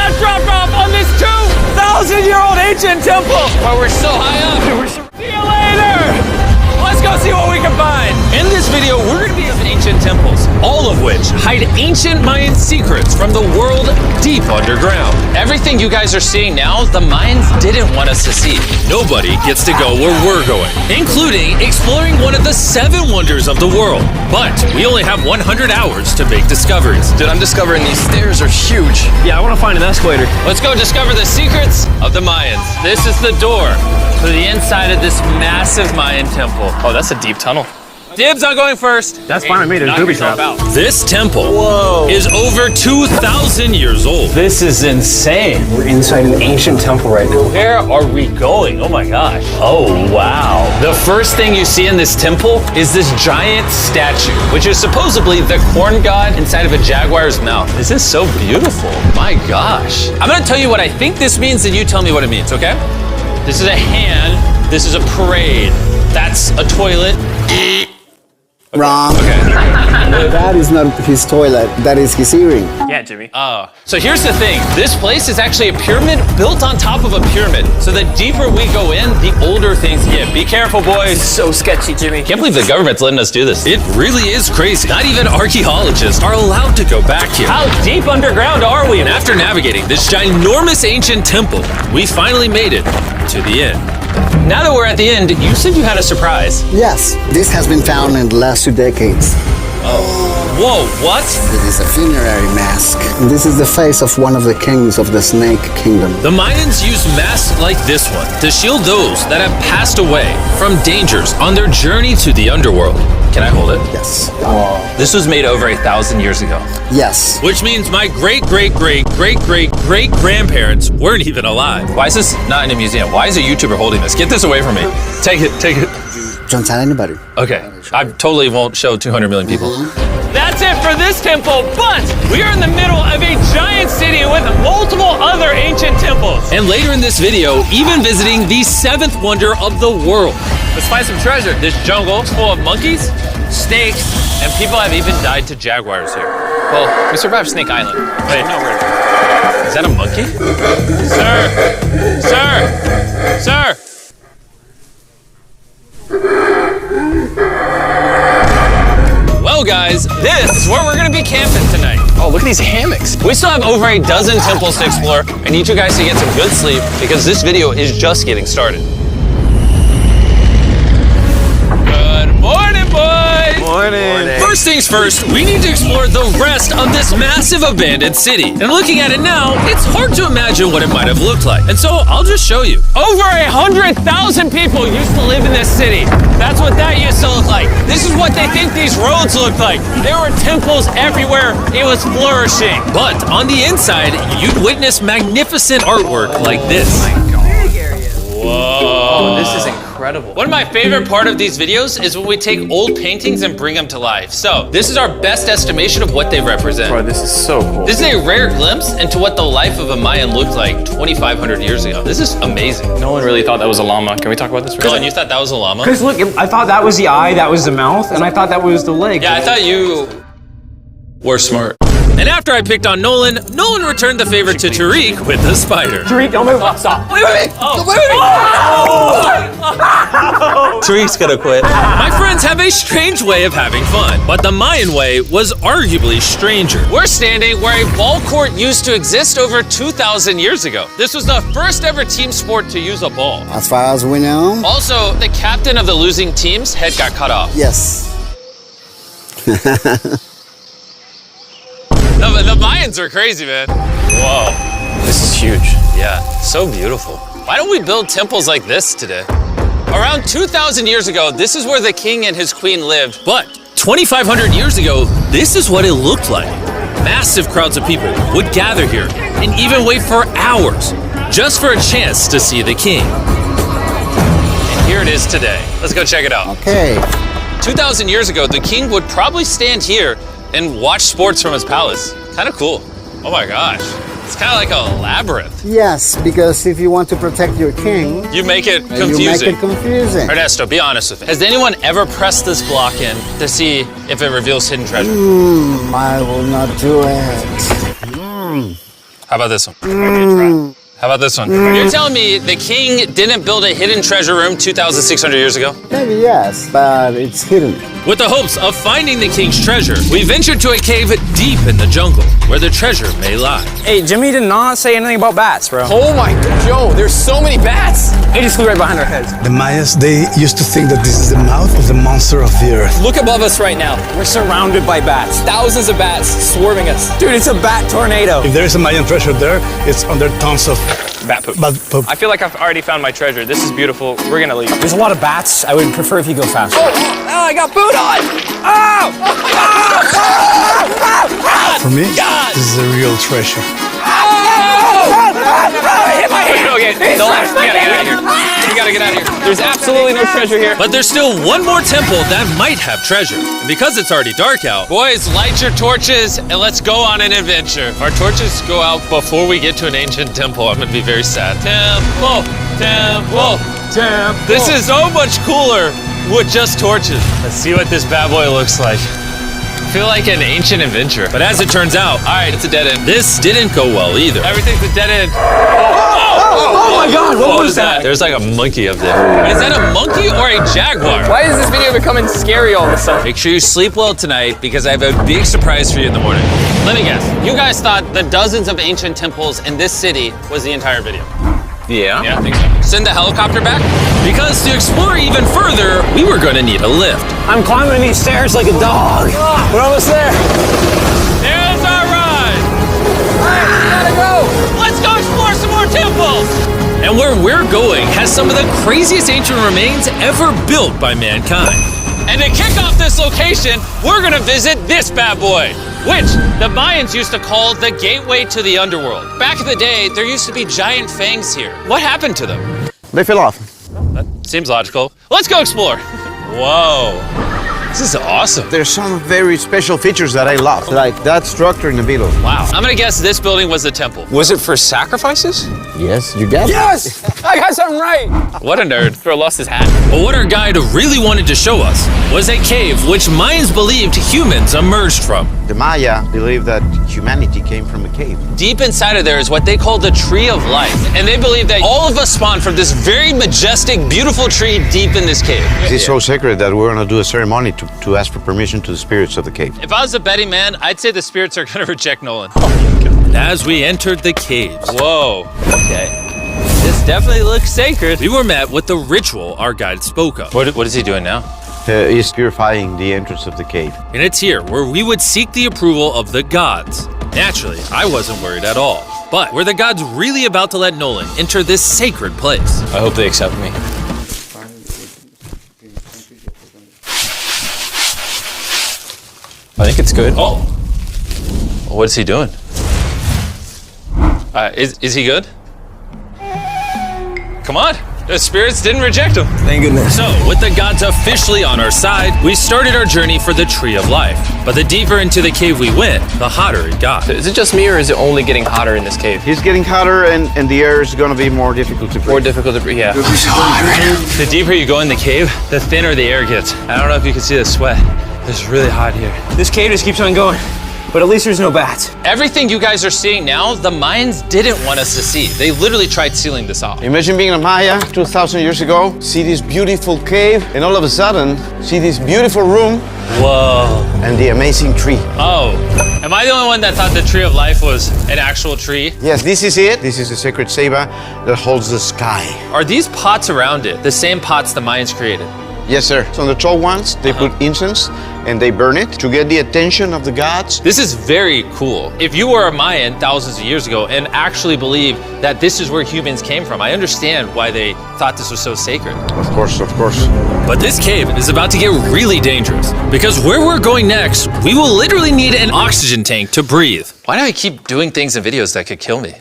got dropped off on this 2,000-year-old ancient temple. But we're so high up. See you later. Let's go see what we can find. In this video, we're gonna be of ancient temples, all of which hide ancient Mayan secrets from the world deep underground. Everything you guys are seeing now, the Mayans didn't want us to see. Nobody gets to go where we're going, including exploring one of the 7 wonders of the world. But we only have 100 hours to make discoveries. Dude, I'm discovering these stairs are huge. Yeah, I want to find an escalator. Let's go discover the secrets of the Mayans. This is the door to the inside of this massive Mayan temple. Oh, that's a deep tunnel. Dibs on going first. That's fine with me. There's Knock booby yourself traps. out. This temple is over 2,000 years old. This is insane. We're inside an ancient temple right now. Where are we going? Oh my gosh. Oh, wow. The first thing you see in this temple is this giant statue, which is supposedly the corn god inside of a jaguar's mouth. This is so beautiful. My gosh. I'm gonna tell you what I think this means, and you tell me what it means, okay? This is a hand. This is a parade. That's a toilet. Wrong. Okay. That is not his toilet. That is his earring. Yeah, Jimmy. So here's the thing. This place is actually a pyramid built on top of a pyramid. So the deeper we go in, the older things get. Be careful, boys. So sketchy, Jimmy. Can't believe the government's letting us do this. It really is crazy. Not even archaeologists are allowed to go back here. How deep underground are we? And after navigating this ginormous ancient temple, we finally made it to the end. Now that we're at the end, you said you had a surprise. Yes, this has been found in the last 2 decades. Whoa, what? It is a funerary mask. And this is the face of one of the kings of the Snake Kingdom. The Mayans used masks like this one to shield those that have passed away from dangers on their journey to the underworld. Can I hold it? Yes. This was made over 1,000 years ago. Yes. Which means my great-great-great-great-great-grandparents weren't even alive. Why is this not in a museum? Why is a YouTuber holding this? Get this away from me. Take it, take it. Don't tell anybody. Okay, I totally won't show 200 million people. That's it for this temple, but we are in the middle of a giant city with multiple other ancient temples. And later in this video, even visiting the 7th wonder of the world. Let's find some treasure. This jungle is full of monkeys, snakes, and people have even died to jaguars here. Well, we survived Snake Island. Wait, No, we're is that a monkey? Sir! Sir! Sir! Well, guys, this is where we're gonna be camping tonight. Oh, look at these hammocks. We still have over a dozen temples to explore. I need you guys to get some good sleep because this video is just getting started. Good morning, boys! Morning. First things first, we need to explore the rest of this massive abandoned city. And looking at it now, it's hard to imagine what it might have looked like. And so I'll just show you. Over 100,000 people used to live in this city. That's what that used to look like. This is what they think these roads look like. There were temples everywhere. It was flourishing. But on the inside, you'd witness magnificent artwork like this. Whoa. This is incredible. One of my favorite part of these videos is when we take old paintings and bring them to life. So this is our best estimation of what they represent. Bro, this is so cool. This is a rare glimpse into what the life of a Mayan looked like 2,500 years ago. This is amazing. No one really thought that was a llama. Can we talk about this? Dylan, you thought that was a llama? Because look, I thought that was the eye, that was the mouth, and I thought that was the leg. Yeah, I thought you were smart. And after I picked on Nolan returned the favor to Tariq with the spider. Tariq, don't move. Stop. Wait. Tariq's gonna quit. My friends have a strange way of having fun, but the Mayan way was arguably stranger. We're standing where a ball court used to exist over 2,000 years ago. This was the first ever team sport to use a ball. As far as we know. Also, the captain of the losing team's head got cut off. Yes. The Mayans are crazy, man. Whoa. This is huge. Yeah, so beautiful. Why don't we build temples like this today? Around 2,000 years ago, this is where the king and his queen lived. But 2,500 years ago, this is what it looked like. Massive crowds of people would gather here and even wait for hours just for a chance to see the king. And here it is today. Let's go check it out. Okay. 2,000 years ago, the king would probably stand here and watch sports from his palace. Kind of cool. Oh my gosh. It's kind of like a labyrinth. Yes, because if you want to protect your king, You make it confusing. you make it confusing. Ernesto, be honest with me. Has anyone ever pressed this block in to see if it reveals hidden treasure? I will not do it. How about this one? How about this one? You're telling me the king didn't build a hidden treasure room 2,600 years ago? Maybe yes, but it's hidden. With the hopes of finding the king's treasure, we ventured to a cave deep in the jungle where the treasure may lie. Hey, Jimmy did not say anything about bats, bro. Oh my, Joe, there's so many bats. They just flew right behind our heads. The Mayas, they used to think that this is the mouth of the monster of the earth. Look above us right now. We're surrounded by bats. Thousands of bats swarming us. Dude, it's a bat tornado. If there is a Mayan treasure there, it's under tons of Bat poop. bat poop. I feel like I've already found my treasure. This is beautiful. We're gonna leave. There's a lot of bats. I would prefer if you go faster. Oh, I got food on! Oh! For me, this is a real treasure. Okay, the last. We gotta get out of here. We gotta get out of here. There's absolutely no treasure here. But there's still one more temple that might have treasure. And because it's already dark out, Boys, light your torches and let's go on an adventure. Our torches go out before we get to an ancient temple. I'm gonna be very sad. Temple, temple, temple. This is so much cooler with just torches. Let's see what this bad boy looks like. I feel like an ancient adventure. but as it turns out, All right, it's a dead end. this didn't go well either. Everything's a dead end. Oh my God, what was that? There's like a monkey up there. Is that a monkey or a jaguar? Why is this video becoming scary all of a sudden? Make sure you sleep well tonight because I have a big surprise for you in the morning. Let me guess. You guys thought the dozens of ancient temples in this city was the entire video. Yeah? Yeah, I think so. Send the helicopter back? Because to explore even further, we were going to need a lift. I'm climbing these stairs like a dog. We're almost there. There's our ride. All right, we gotta go. Let's go explore some more temples. And where we're going has some of the craziest ancient remains ever built by mankind. And to kick off this location, we're gonna visit this bad boy, which the Mayans used to call the gateway to the underworld. Back in the day, there used to be giant fangs here. What happened to them? They fell off. That seems logical. Let's go explore. Whoa, this is awesome. There's some very special features that I love, like that structure in the middle. Wow. I'm gonna guess this building was the temple. Was it for sacrifices? Yes, you got it. Yes! I got something right. What a nerd. Throw lost his hat. But what our guide really wanted to show us was a cave which Mayans believed humans emerged from. The Maya believed that humanity came from a cave. Deep inside of there is what they call the tree of life. And they believe that all of us spawned from this very majestic, beautiful tree deep in this cave. It's so sacred that we're gonna do a ceremony to ask for permission to the spirits of the cave. If I was a betting man, I'd say the spirits are gonna reject Nolan. And as we entered the caves, Whoa. Okay. This definitely looks sacred. we were met with the ritual our guide spoke of. What is he doing now? He's purifying the entrance of the cave. And it's here where we would seek the approval of the gods. Naturally, I wasn't worried at all. But were the gods really about to let Nolan enter this sacred place? I hope they accept me. I think it's good. Oh. What is he doing? Is he good? Come on. The spirits didn't reject him. Thank goodness. So, with the gods officially on our side, we started our journey for the Tree of Life. But the deeper into the cave we went, the hotter it got. Is it just me or is it only getting hotter in this cave? He's getting hotter and the air is gonna be more difficult to breathe. More difficult to breathe, yeah. The deeper you go in the cave, the thinner the air gets. I don't know if you can see the sweat. It's really hot here. This cave just keeps on going. But at least there's no bats. Everything you guys are seeing now, the Mayans didn't want us to see. They literally tried sealing this off. Imagine being a Maya 2,000 years ago, see this beautiful cave, and all of a sudden, see this beautiful room Whoa. and the amazing tree. Oh. Am I the only one that thought the Tree of Life was an actual tree? Yes, this is it. This is the sacred ceiba that holds the sky. Are these pots around it the same pots the Mayans created? Yes, sir. So on the tall ones, they put incense and they burn it to get the attention of the gods. This is very cool. If you were a Mayan thousands of years ago and actually believed that this is where humans came from, I understand why they thought this was so sacred. Of course, of course. But this cave is about to get really dangerous because where we're going next, we will literally need an oxygen tank to breathe. Why do I keep doing things in videos that could kill me?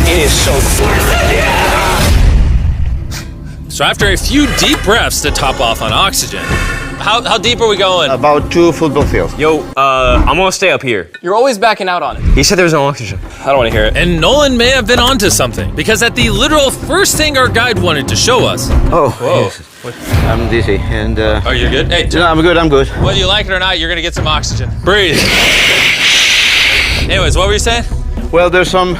It is so cool. So after a few deep breaths to top off on oxygen, How deep are we going? About 2 football fields. Yo, I'm gonna stay up here. You're always backing out on it. He said there's no oxygen. I don't want to hear it. and Nolan may have been onto something because at the literal first thing our guide wanted to show us, Oh, yes. I'm dizzy and Are you good? Hey, no, I'm good, I'm good. whether you like it or not, you're gonna get some oxygen. Breathe. Anyways, what were you saying? Well, there's some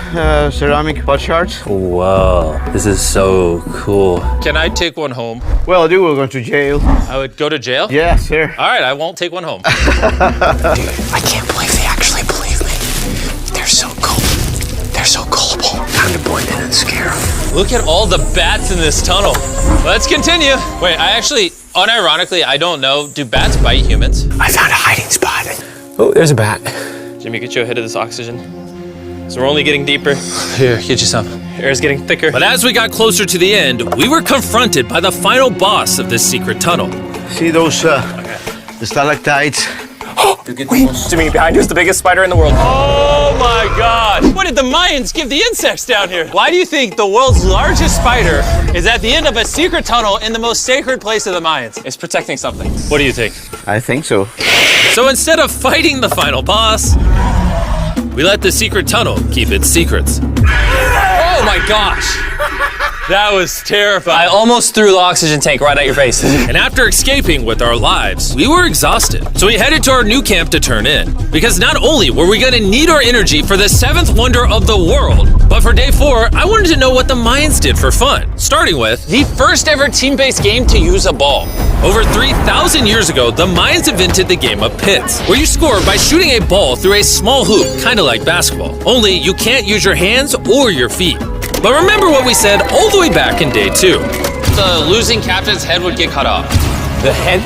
ceramic pot shards. Whoa, this is so cool. Can I take one home? Well, dude, we're going to jail. I would go to jail? Yeah, sir. All right, I won't take one home. I can't believe they actually believe me. They're so cool. They're so gullible. Time to blend in and scare them. Look at all the bats in this tunnel. Let's continue. Wait, I actually, unironically, I don't know. Do bats bite humans? I found a hiding spot. Oh, there's a bat. Jimmy, get you a hit of this oxygen. So we're only getting deeper. Here, get you some. Air's getting thicker. But as we got closer to the end, we were confronted by the final boss of this secret tunnel. See those the stalactites? Jimmy, behind you is the biggest spider in the world. Oh my God. What did the Mayans give the insects down here? Why do you think the world's largest spider is at the end of a secret tunnel in the most sacred place of the Mayans? It's protecting something. What do you think? I think so. So instead of fighting the final boss, we let the secret tunnel keep its secrets. Oh my gosh. That was I terrifying. almost threw the oxygen tank right at your face. And after escaping with our lives, we were exhausted. So we headed to our new camp to turn in. Because not only were we gonna need our energy for the 7th wonder of the world, but for day 4, I wanted to know what the Mayans did for fun. Starting with the first ever team-based game to use a ball. over 3,000 years ago, the Mayans invented the game of pits, where you score by shooting a ball through a small hoop, kinda like basketball. Only you can't use your hands or your feet. But remember what we said all the way back in day 2. The losing captain's head would get cut off. The head?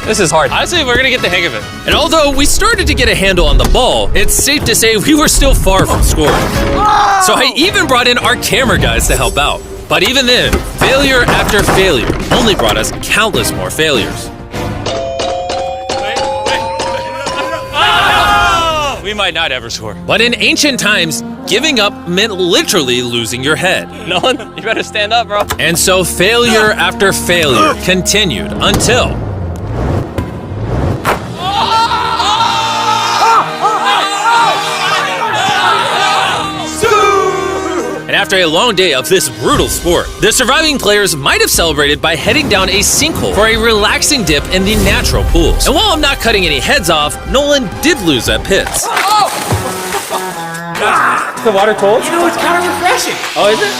This is hard. Honestly, we're gonna get the hang of it. And although we started to get a handle on the ball, it's safe to say we were still far from scoring. So I even brought in our camera guys to help out. But even then, failure after failure only brought us countless more failures. We might not ever score. But in ancient times, giving up meant literally losing your head. Nolan, you better stand up, bro. And so failure after failure continued until... And after a long day of this brutal sport, the surviving players might have celebrated by heading down a sinkhole for a relaxing dip in the natural pools. And while I'm not cutting any heads off, Nolan did lose at pits. The water cold? You know, it's kind of refreshing. Oh, is it?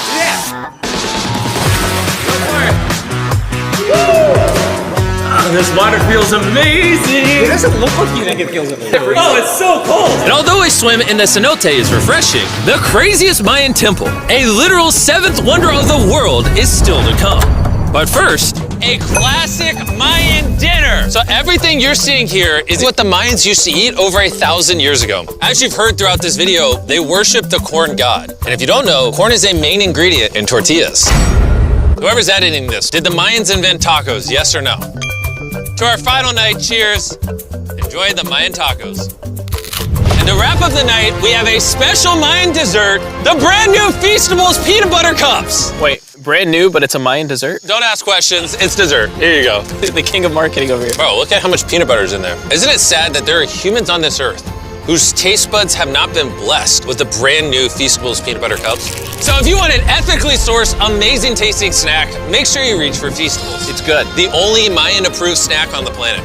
This water feels amazing! It doesn't look like you think it feels amazing. Oh, it's so cold! And although a swim in the cenote is refreshing, the craziest Mayan temple, a literal 7th wonder of the world, is still to come. But first, A classic Mayan dinner. So everything you're seeing here is what the Mayans used to eat over 1,000 years ago. As you've heard throughout this video, they worship the corn god. And if you don't know, corn is a main ingredient in tortillas. Whoever's editing this, did the Mayans invent tacos, yes or no? To our final night, cheers. Enjoy the Mayan tacos. And to wrap up the night, we have a special Mayan dessert, the brand new Feastables peanut butter cups. Wait, brand new, but it's a Mayan dessert? Don't ask questions, it's dessert. Here you go. The king of marketing over here. Bro, look at how much peanut butter is in there. Isn't it sad that there are humans on this earth whose taste buds have not been blessed with the brand new Feastables peanut butter cups? So if you want an ethically sourced, amazing tasting snack, make sure you reach for Feastables. It's good. The only Mayan approved snack on the planet.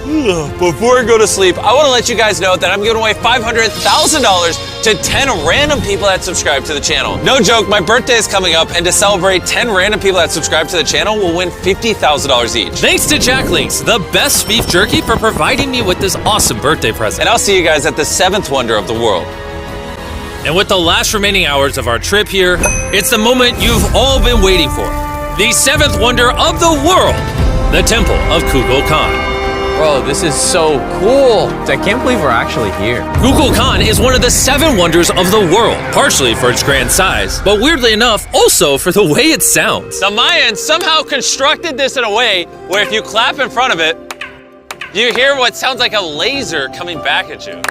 Before I go to sleep, I want to let you guys know that I'm giving away $500,000 to 10 random people that subscribe to the channel. No joke, my birthday is coming up, and to celebrate, 10 random people that subscribe to the channel will win $50,000 each. thanks to Jack Links, the best beef jerky, for providing me with this awesome birthday present. And I'll see you guys at the 7th wonder of the world. And with the last remaining hours of our trip here, it's the moment you've all been waiting for. The 7th wonder of the world, the Temple of Kukulkan. Bro, this is so cool. I can't believe we're actually here. Kukulkan is one of the 7 wonders of the world, partially for its grand size, but weirdly enough, also for the way it sounds. The Mayans somehow constructed this in a way where if you clap in front of it, you hear what sounds like a laser coming back at you.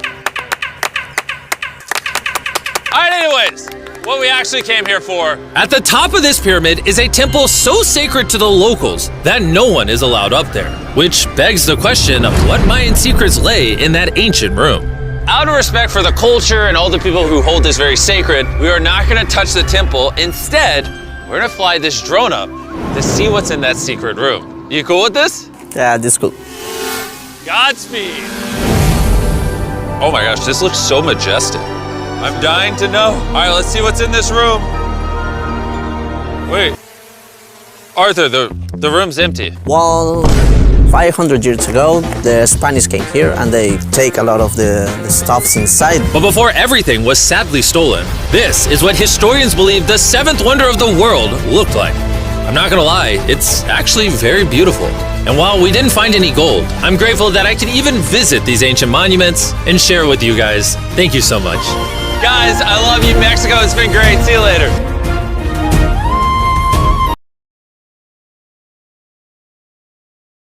All right, anyways, what we actually came here for. At the top of this pyramid is a temple so sacred to the locals that no one is allowed up there, which begs the question of what Mayan secrets lay in that ancient room. Out of respect for the culture and all the people who hold this very sacred, we are not gonna touch the temple. Instead, we're gonna fly this drone up to see what's in that secret room. You cool with this? Yeah, this cool. Godspeed. Oh my gosh, this looks so majestic. I'm dying to know. All right, let's see what's in this room. Wait. Arthur, the room's empty. Well, 500 years ago, the Spanish came here and they take a lot of the stuffs inside. But before everything was sadly stolen, this is what historians believe the seventh wonder of the world looked like. I'm not gonna lie, it's actually very beautiful. And while we didn't find any gold, I'm grateful that I could even visit these ancient monuments and share with you guys. Thank you so much. Guys, I love you, Mexico. It's been great. See you later.